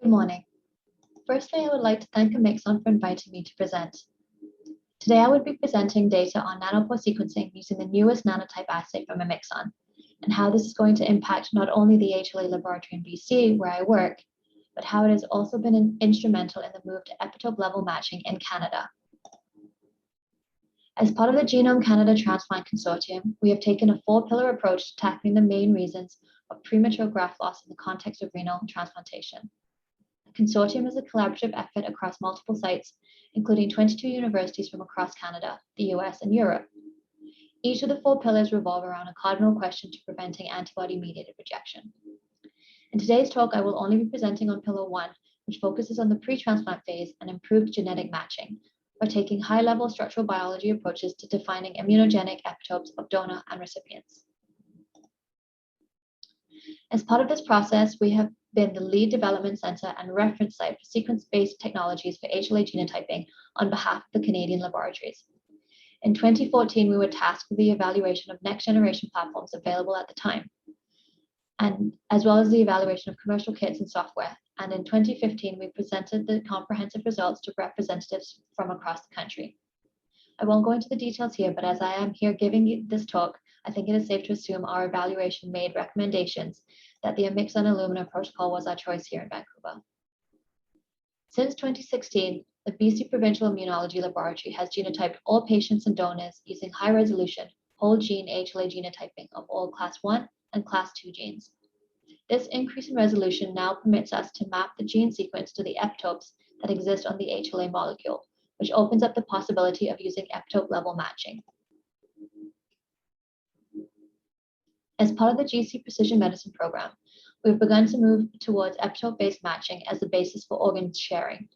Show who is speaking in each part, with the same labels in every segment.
Speaker 1: Good morning. Firstly, I would like to thank Omixon for inviting me to present. Today, I would be presenting data on nanopore sequencing using the newest NanoTYPE assay from Omixon, and how this is going to impact not only the HLA laboratory in BC, where I work, but how it has also been instrumental in the move to epitope level matching in Canada. As part of the Genome Canada Transplant Consortium, we have taken a 4-pillar approach to tackling the main reasons of premature graft loss in the context of renal transplantation. The consortium is a collaborative effort across multiple sites, including 22 universities from across Canada, the US, and Europe. Each of the 4 pillars revolve around a cardinal question to preventing antibody-mediated rejection. In today's talk, I will only be presenting on Pillar 1, which focuses on the pre-transplant phase and improved genetic matching, by taking high-level structural biology approaches to defining immunogenic epitopes of donor and recipients. As part of this process, we have been the lead development center and reference site for sequence-based technologies for HLA genotyping on behalf of the Canadian laboratories. In 2014, we were tasked with the evaluation of next-generation platforms available at the time, and as well as the evaluation of commercial kits and software. And in 2015, we presented the comprehensive results to representatives from across the country. I won't go into the details here, but as I am here giving you this talk, I think it is safe to assume our evaluation made recommendations that the Omixon Illumina protocol was our choice here in Vancouver. Since 2016, the BC Provincial Immunology Laboratory has genotyped all patients and donors using high-resolution whole gene HLA genotyping of all Class 1 and Class 2 genes. This increase in resolution now permits us to map the gene sequence to the epitopes that exist on the HLA molecule, which opens up the possibility of using epitope level matching. As part of the GC Precision Medicine program, we've begun to move towards epitope-based matching as the basis for organ sharing.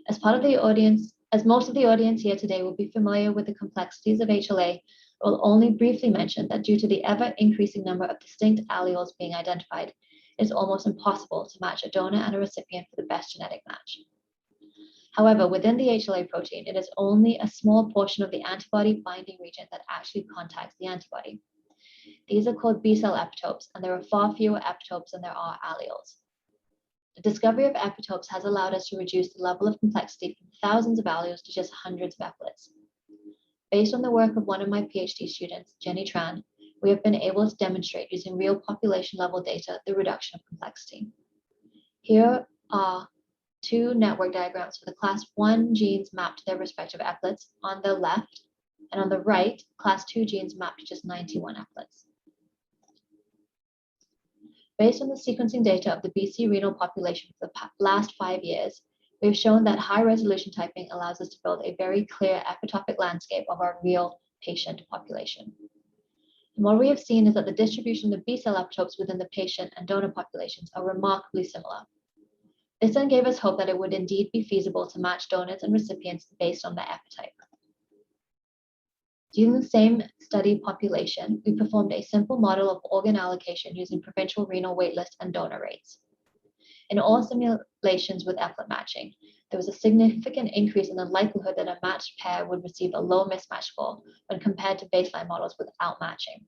Speaker 1: As most of the audience here today will be familiar with the complexities of HLA, I will only briefly mention that due to the ever-increasing number of distinct alleles being identified, it is almost impossible to match a donor and a recipient for the best genetic match. However, within the HLA protein, it is only a small portion of the antibody binding region that actually contacts the antibody. These are called B-cell epitopes, and there are far fewer epitopes than there are alleles. The discovery of epitopes has allowed us to reduce the level of complexity from thousands of alleles to just hundreds of applets. Based on the work of one of my PhD students, Jenny Tran, we have been able to demonstrate using real population-level data the reduction of complexity. Here are 2 network diagrams for the Class 1 genes mapped to their respective applets on the left, and on the right, Class 2 genes mapped to just 91 applets. Based on the sequencing data of the BC renal population for the last 5 years, we've shown that high-resolution typing allows us to build a very clear epitopic landscape of our real patient population. And what we have seen is that the distribution of the B-cell epitopes within the patient and donor populations are remarkably similar. This then gave us hope that it would indeed be feasible to match donors and recipients based on their epitope. Using the same study population, we performed a simple model of organ allocation using provincial renal waitlist and donor rates. In all simulations with applet matching, there was a significant increase in the likelihood that a matched pair would receive a low mismatch score when compared to baseline models without matching.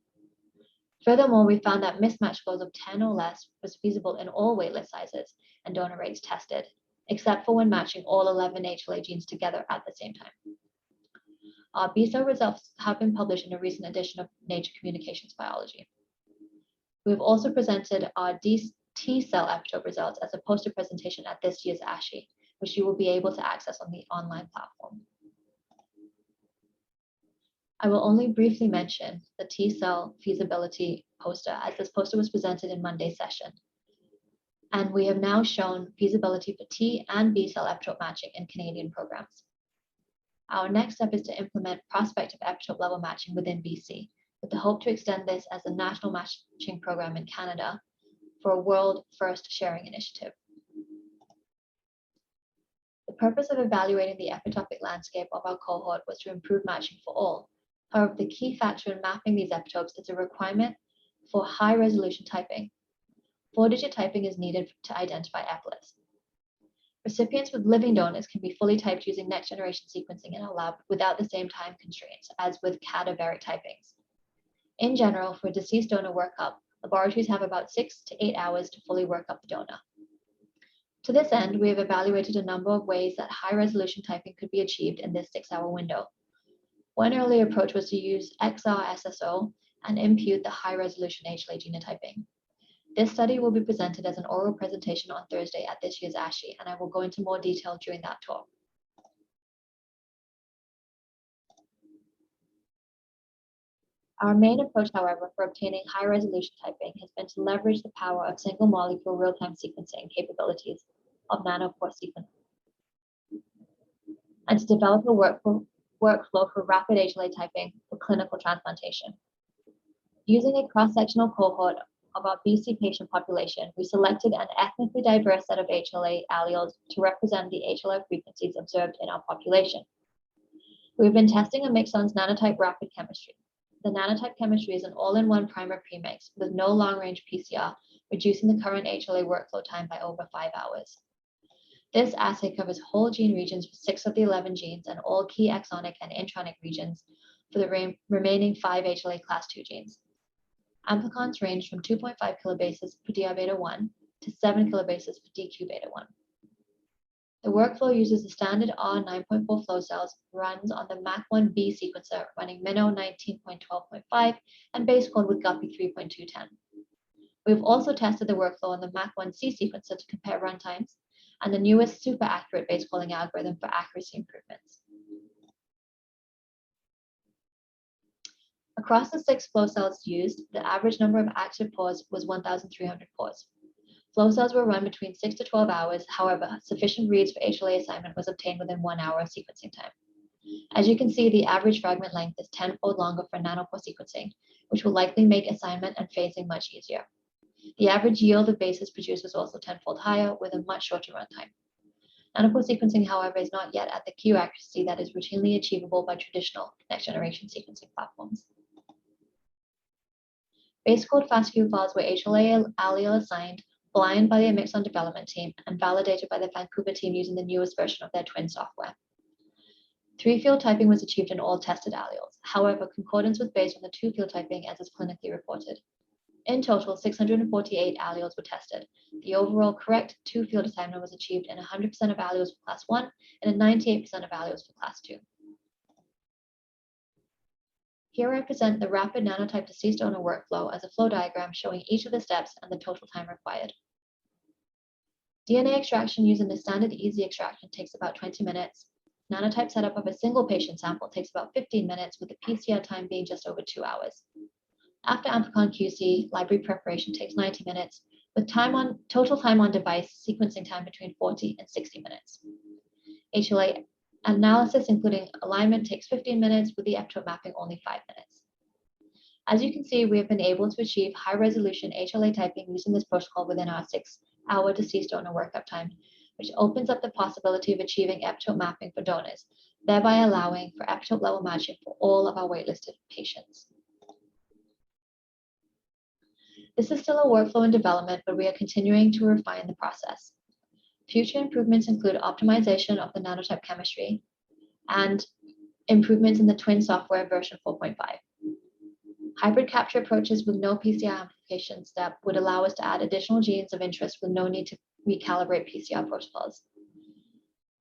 Speaker 1: Furthermore, we found that mismatch scores of 10 or less was feasible in all waitlist sizes and donor rates tested, except for when matching all 11 HLA genes together at the same time. Our B-cell results have been published in a recent edition of Nature Communications Biology. We have also presented our T-cell epitope results as a poster presentation at this year's ASHI, which you will be able to access on the online platform. I will only briefly mention the T-cell feasibility poster, as this poster was presented in Monday's session. And we have now shown feasibility for T and B-cell epitope matching in Canadian programs. Our next step is to implement prospective epitope level matching within BC, with the hope to extend this as a national matching program in Canada for a world-first sharing initiative. The purpose of evaluating the epitopic landscape of our cohort was to improve matching for all. However, the key factor in mapping these epitopes is a requirement for high-resolution typing. 4-digit typing is needed to identify applets. Recipients with living donors can be fully typed using next-generation sequencing in a lab without the same time constraints as with cadaveric typings. In general, for a deceased donor workup, laboratories have about 6 to 8 hours to fully work up the donor. To this end, we have evaluated a number of ways that high-resolution typing could be achieved in this 6-hour window. One early approach was to use XR-SSO and impute the high-resolution HLA genotyping. This study will be presented as an oral presentation on Thursday at this year's ASHI, and I will go into more detail during that talk. Our main approach, however, for obtaining high-resolution typing has been to leverage the power of single-molecule real-time sequencing capabilities of nanopore sequencing, and to develop a workflow for rapid HLA typing for clinical transplantation. Using a cross-sectional cohort of our BC patient population, we selected an ethnically diverse set of HLA alleles to represent the HLA frequencies observed in our population. We've been testing Omixon's NanoTYPE rapid chemistry. The NanoTYPE chemistry is an all-in-one primer premix with no long-range PCR, reducing the current HLA workflow time by over 5 hours. This assay covers whole gene regions for 6 of the 11 genes and all key exonic and intronic regions for the remaining 5 HLA class II genes. Amplicons range from 2.5 kilobases for DR-beta1 to 7 kilobases for DQ-beta1. The workflow uses the standard R9.4 flow cells, runs on the MAC1B sequencer running Minnow 19.12.5 and base code with Guppy 3.210. We've also tested the workflow on the MAC1C sequencer to compare runtimes and the newest super accurate base calling algorithm for accuracy improvements. Across the 6 flow cells used, the average number of active pores was 1,300 pores. Flow cells were run between 6 to 12 hours. However, sufficient reads for HLA assignment was obtained within 1 hour of sequencing time. As you can see, the average fragment length is 10-fold longer for nanopore sequencing, which will likely make assignment and phasing much easier. The average yield of bases produced was also 10-fold higher with a much shorter runtime. Nanopore sequencing, however, is not yet at the Q accuracy that is routinely achievable by traditional next-generation sequencing platforms. Base code FASTQ files were HLA allele assigned, blind by the Omixon development team, and validated by the Vancouver team using the newest version of their twin software. 3-field typing was achieved in all tested alleles. However, concordance was based on the 2-field typing as is clinically reported. In total, 648 alleles were tested. The overall correct 2-field assignment was achieved in 100% of alleles for class 1 and in 98% of alleles for class 2. Here I present the rapid NanoTYPE deceased donor workflow as a flow diagram showing each of the steps and the total time required. DNA extraction using the standard easy extraction takes about 20 minutes. NanoTYPE setup of a single patient sample takes about 15 minutes, with the PCR time being just over 2 hours. After Amplicon QC, library preparation takes 90 minutes, with total time on device sequencing time between 40 and 60 minutes. HLA analysis, including alignment, takes 15 minutes, with the epitope mapping only 5 minutes. As you can see, we have been able to achieve high-resolution HLA typing using this protocol within our 6-hour deceased donor workup time, which opens up the possibility of achieving epitope mapping for donors, thereby allowing for epitope-level matching for all of our waitlisted patients. This is still a workflow in development, but we are continuing to refine the process. Future improvements include optimization of the NanoTYPE chemistry and improvements in the twin software version 4.5. Hybrid capture approaches with no PCR amplification step would allow us to add additional genes of interest with no need to recalibrate PCR protocols.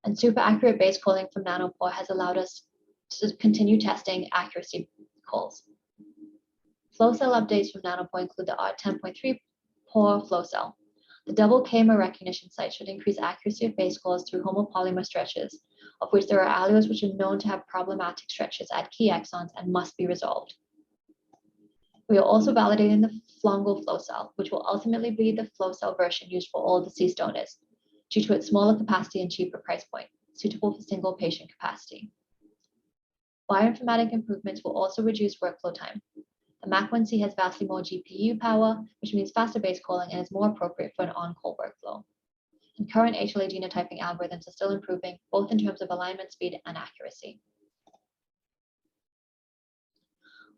Speaker 1: And super accurate base calling from nanopore has allowed us to continue testing accuracy calls. Flow cell updates from nanopore include the R10.3 pore flow cell. The double KMA recognition site should increase accuracy of base calls through homopolymer stretches, of which there are alleles which are known to have problematic stretches at key exons and must be resolved. We are also validating the Flongle flow cell, which will ultimately be the flow cell version used for all deceased donors, due to its smaller capacity and cheaper price point, suitable for single patient capacity. Bioinformatic improvements will also reduce workflow time. The MAC1C has vastly more GPU power, which means faster base calling and is more appropriate for an on-call workflow. And current HLA genotyping algorithms are still improving, both in terms of alignment speed and accuracy.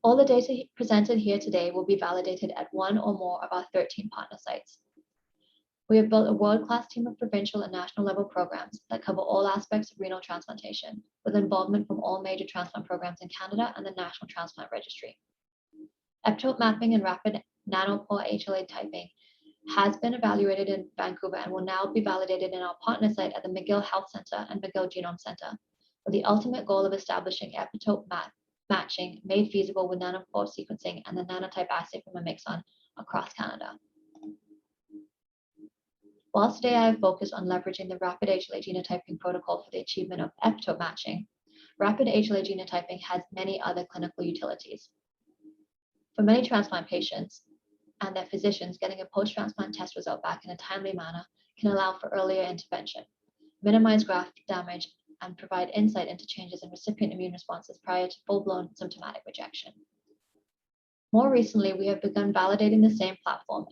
Speaker 1: All the data presented here today will be validated at one or more of our 13 partner sites. We have built a world-class team of provincial and national level programs that cover all aspects of renal transplantation, with involvement from all major transplant programs in Canada and the National Transplant Registry. Epitope mapping and rapid nanopore HLA typing has been evaluated in Vancouver and will now be validated in our partner site at the McGill Health Center and McGill Genome Center, with the ultimate goal of establishing epitope matching made feasible with nanopore sequencing and the NanoTYPE assay from Omixon across Canada. Whilst today I have focused on leveraging the rapid HLA genotyping protocol for the achievement of epitope matching, rapid HLA genotyping has many other clinical utilities. For many transplant patients and their physicians, getting a post-transplant test result back in a timely manner can allow for earlier intervention, minimize graft damage, and provide insight into changes in recipient immune responses prior to full-blown symptomatic rejection. More recently, we have begun validating the same platform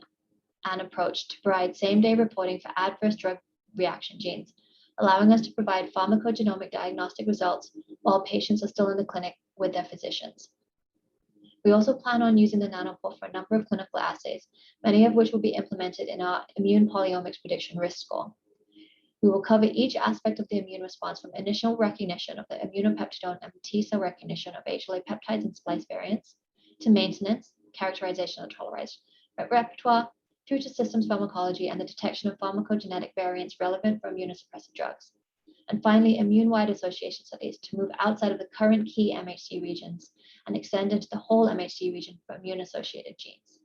Speaker 1: and approach to provide same-day reporting for adverse drug reaction genes, allowing us to provide pharmacogenomic diagnostic results while patients are still in the clinic with their physicians. We also plan on using the nanopore for a number of clinical assays, many of which will be implemented in our immune polyomics prediction risk score. We will cover each aspect of the immune response from initial recognition of the immunopeptidome and T-cell recognition of HLA peptides and splice variants, to maintenance, characterization of tolerized repertoire, through to systems pharmacology and the detection of pharmacogenetic variants relevant for immunosuppressive drugs. And finally, immune-wide association studies to move outside of the current key MHC regions and extend into the whole MHC region for immune-associated genes.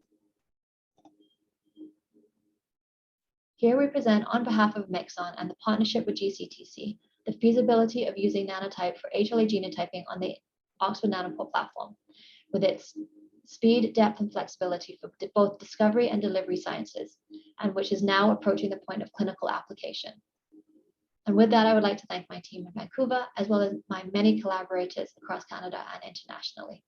Speaker 1: Here we present on behalf of Omixon and the partnership with GCTC, the feasibility of using NanoTYPE for HLA genotyping on the Oxford Nanopore platform, with its speed, depth, and flexibility for both discovery and delivery sciences, and which is now approaching the point of clinical application. And with that, I would like to thank my team in Vancouver, as well as my many collaborators across Canada and internationally.